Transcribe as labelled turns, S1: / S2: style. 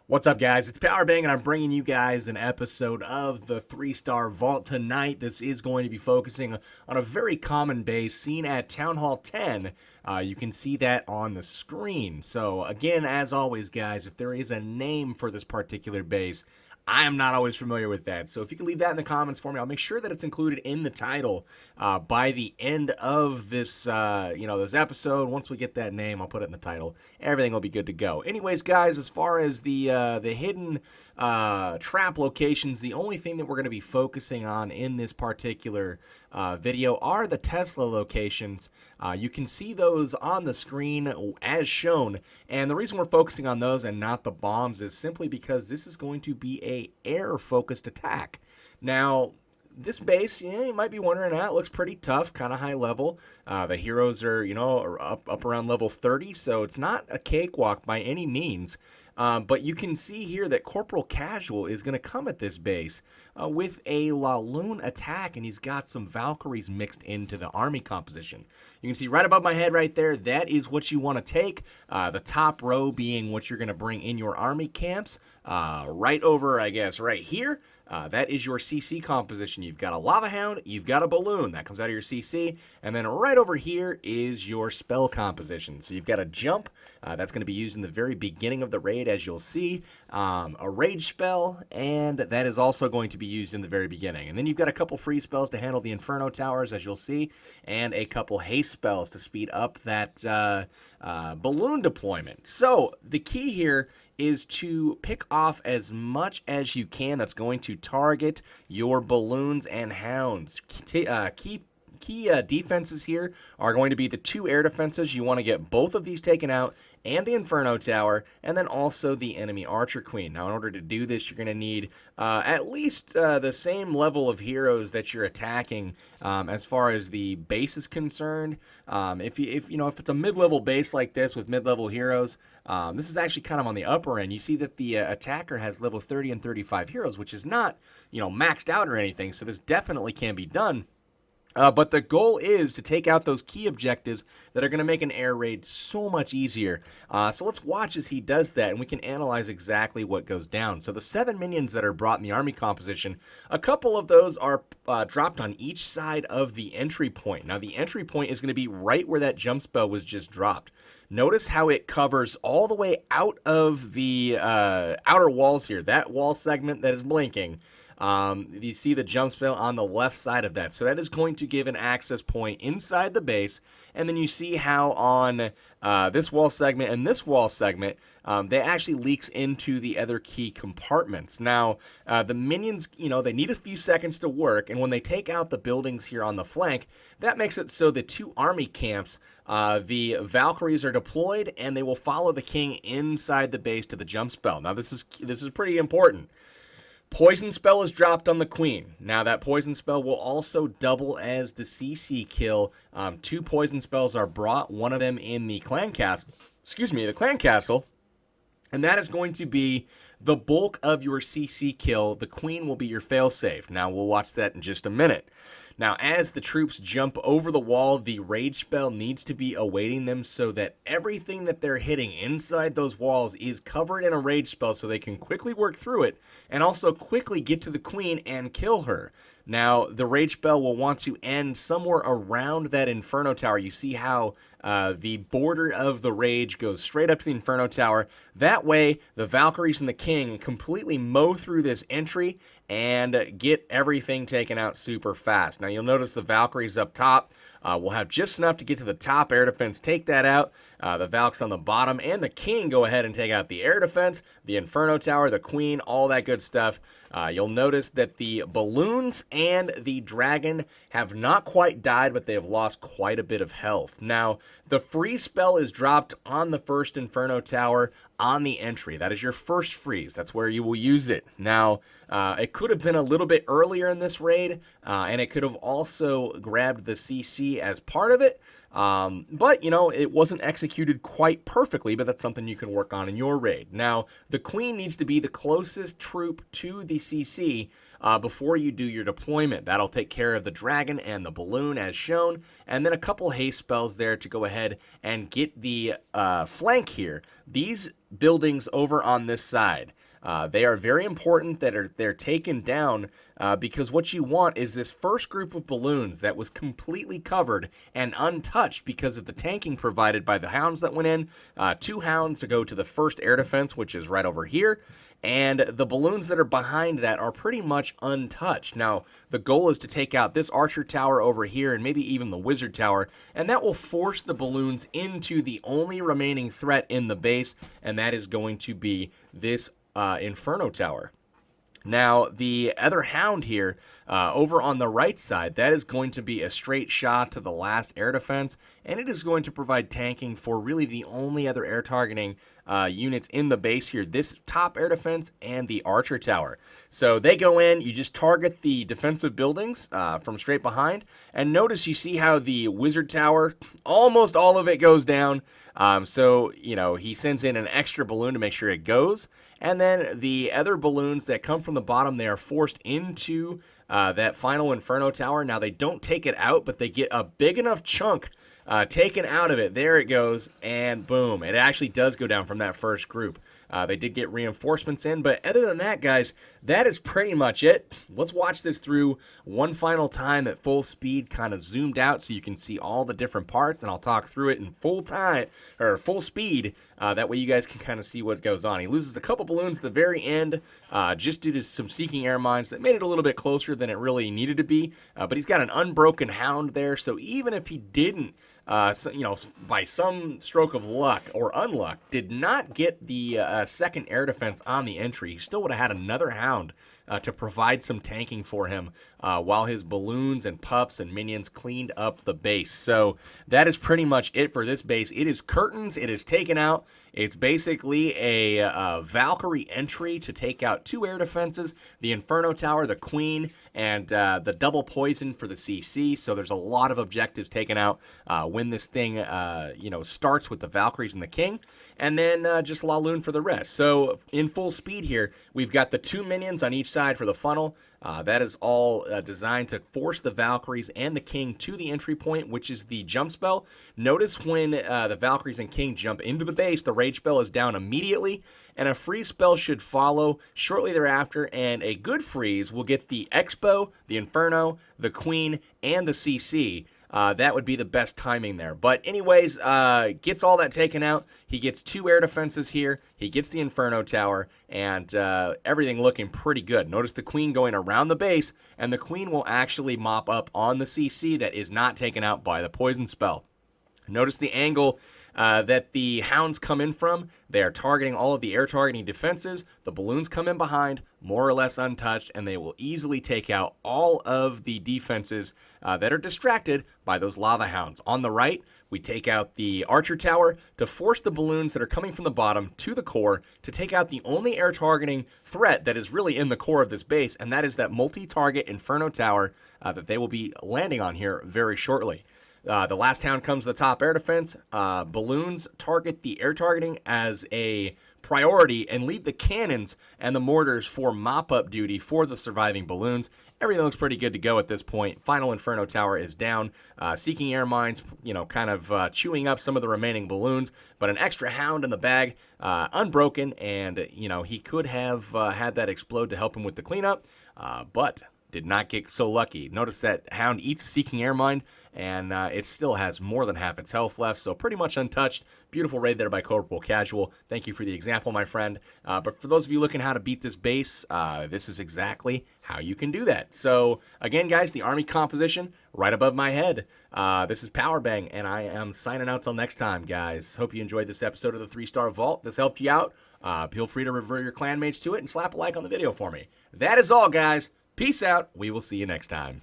S1: What's up, guys? It's Powerbang, and I'm bringing you guys an episode of the 3-Star Vault tonight. This is going to be focusing on a very common base seen at Town Hall 10. You can see that on the screen. So, again, as always, guys, if there is a name for this particular base, I am not always familiar with that. So if you can leave that in the comments for me, I'll make sure that it's included in the title by the end of this, this episode. Once we get that name, I'll put it in the title. Everything will be good to go. Anyways, guys, as far as the hidden trap locations, the only thing that we're going to be focusing on in this particular video are the Tesla locations. You can see those on the screen as shown, and the reason we're focusing on those and not the bombs is simply because this is going to be a air-focused attack. Now, this base, you might be wondering, it looks pretty tough, kind of high level. The heroes are, are up around level 30, so it's not a cakewalk by any means. But you can see here that Corporal Casual is going to come at this base with a Laloon attack, and he's got some Valkyries mixed into the army composition. You can see right above my head right there, that is what you want to take. The top row being what you're going to bring in your army camps. Right over, I guess, right here. That is your CC composition. You've got a Lava Hound, you've got a Balloon. That comes out of your CC. And then right over here is your spell composition. So you've got a Jump. That's going to be used in the very beginning of the raid, as you'll see. A Rage spell, and that is also going to be used in the very beginning. And then you've got a couple free spells to handle the Inferno Towers, as you'll see, and a couple haste spells to speed up that balloon deployment. So the key here is to pick off as much as you can that's going to target your balloons and hounds. Key defenses here are going to be the 2 air defenses. You want to get both of these taken out, and the Inferno Tower, and then also the enemy Archer Queen. Now, in order to do this, you're going to need at least the same level of heroes that you're attacking as far as the base is concerned. If it's a mid-level base like this with mid-level heroes, this is actually kind of on the upper end. You see that the attacker has level 30 and 35 heroes, which is not, maxed out or anything, so this definitely can be done. But the goal is to take out those key objectives that are going to make an air raid so much easier. So let's watch as he does that, and we can analyze exactly what goes down. So the 7 minions that are brought in the army composition, a couple of those are dropped on each side of the entry point. Now, the entry point is going to be right where that jump spell was just dropped. Notice how it covers all the way out of the outer walls here. That wall segment that is blinking. You see the jump spell on the left side of that. So that is going to give an access point inside the base. And then you see how on this wall segment and this wall segment, that actually leaks into the other key compartments. Now, the minions, they need a few seconds to work. And when they take out the buildings here on the flank, that makes it so the 2 army camps, the Valkyries are deployed, and they will follow the king inside the base to the jump spell. Now, this is pretty important. Poison spell is dropped on the queen. Now that poison spell will also double as the CC kill. 2 poison spells are brought, one of them in the clan castle. The clan castle. And that is going to be the bulk of your CC kill. The queen will be your failsafe. Now we'll watch that in just a minute. Now, as the troops jump over the wall, the rage spell needs to be awaiting them so that everything that they're hitting inside those walls is covered in a rage spell so they can quickly work through it and also quickly get to the queen and kill her. Now, the rage spell will want to end somewhere around that Inferno Tower. You see how the border of the rage goes straight up to the Inferno Tower. That way, the Valkyries and the King completely mow through this entry and get everything taken out super fast. Now, you'll notice the Valkyries up top will have just enough to get to the top air defense, take that out. The Valks on the bottom and the King go ahead and take out the air defense, the Inferno Tower, the Queen, all that good stuff. You'll notice that the balloons and the dragon have not quite died, but they have lost quite a bit of health. Now, the freeze spell is dropped on the first Inferno Tower on the entry. That is your first freeze. That's where you will use it. Now, it could have been a little bit earlier in this raid, and it could have also grabbed the CC as part of it. But, it wasn't executed quite perfectly, but that's something you can work on in your raid. Now, the Queen needs to be the closest troop to the CC before you do your deployment. That'll take care of the dragon and the balloon as shown, and then a couple haste spells there to go ahead and get the flank here. These buildings over on this side. They are very important that they're taken down because what you want is this first group of balloons that was completely covered and untouched because of the tanking provided by the hounds that went in. 2 hounds to go to the first air defense, which is right over here. And the balloons that are behind that are pretty much untouched. Now, the goal is to take out this archer tower over here and maybe even the wizard tower, and that will force the balloons into the only remaining threat in the base, and that is going to be this Inferno Tower. Now, the other hound here, over on the right side, that is going to be a straight shot to the last air defense, and it is going to provide tanking for really the only other air targeting units in the base here, this top air defense and the archer tower. So they go in, you just target the defensive buildings from straight behind, and notice you see how the wizard tower, almost all of it goes down. So, you know, he sends in an extra balloon to make sure it goes. And then the other balloons that come from the bottom, they are forced into that final Inferno Tower. Now, they don't take it out, but they get a big enough chunk taken out of it. There it goes, and boom. It actually does go down from that first group. They did get reinforcements in, but other than that, guys, that is pretty much it. Let's watch this through one final time at full speed, kind of zoomed out so you can see all the different parts, and I'll talk through it in full speed. That way you guys can kind of see what goes on. He loses a couple balloons at the very end, just due to some seeking air mines that made it a little bit closer than it really needed to be, but he's got an unbroken hound there, so even if he didn't, by some stroke of luck or unluck, did not get the second air defense on the entry, he still would have had another hound to provide some tanking for him while his balloons and pups and minions cleaned up the base. So that is pretty much it for this base. It is curtains. It is taken out. It's basically a Valkyrie entry to take out 2 air defenses, the Inferno Tower, the Queen, and the double poison for the CC. So there's a lot of objectives taken out when this thing, starts with the Valkyries and the King, and then just Laloon for the rest. So in full speed here, we've got the 2 minions on each side for the funnel. That is all designed to force the Valkyries and the King to the entry point, which is the jump spell. Notice when the Valkyries and King jump into the base, the rage spell is down immediately, and a freeze spell should follow shortly thereafter, and a good freeze will get the Expo, the Inferno, the Queen, and the CC. That would be the best timing there. But anyways, gets all that taken out. He gets 2 air defenses here. He gets the Inferno Tower, and everything looking pretty good. Notice the Queen going around the base, and the Queen will actually mop up on the CC that is not taken out by the poison spell. Notice the angle that the hounds come in from. They are targeting all of the air targeting defenses. The balloons come in behind, more or less untouched, and they will easily take out all of the defenses that are distracted by those lava hounds. On the right, we take out the archer tower to force the balloons that are coming from the bottom to the core to take out the only air targeting threat that is really in the core of this base, and that is that multi-target Inferno Tower that they will be landing on here very shortly. The last hound comes to the top air defense. Balloons target the air targeting as a priority and leave the cannons and the mortars for mop-up duty for the surviving balloons. Everything looks pretty good to go at this point. Final Inferno Tower is down. Seeking air mines, kind of chewing up some of the remaining balloons, but an extra hound in the bag, unbroken, and, he could have had that explode to help him with the cleanup, but did not get so lucky. Notice that hound eats a seeking air mine, and it still has more than half its health left, so pretty much untouched. Beautiful raid there by Corporal Casual. Thank you for the example, my friend. But for those of you looking how to beat this base, this is exactly how you can do that. So again, guys, the army composition right above my head. This is Powerbang, and I am signing out till next time, guys. Hope you enjoyed this episode of the 3-Star Vault. This helped you out. Feel free to refer your clanmates to it and slap a like on the video for me. That is all, guys. Peace out. We will see you next time.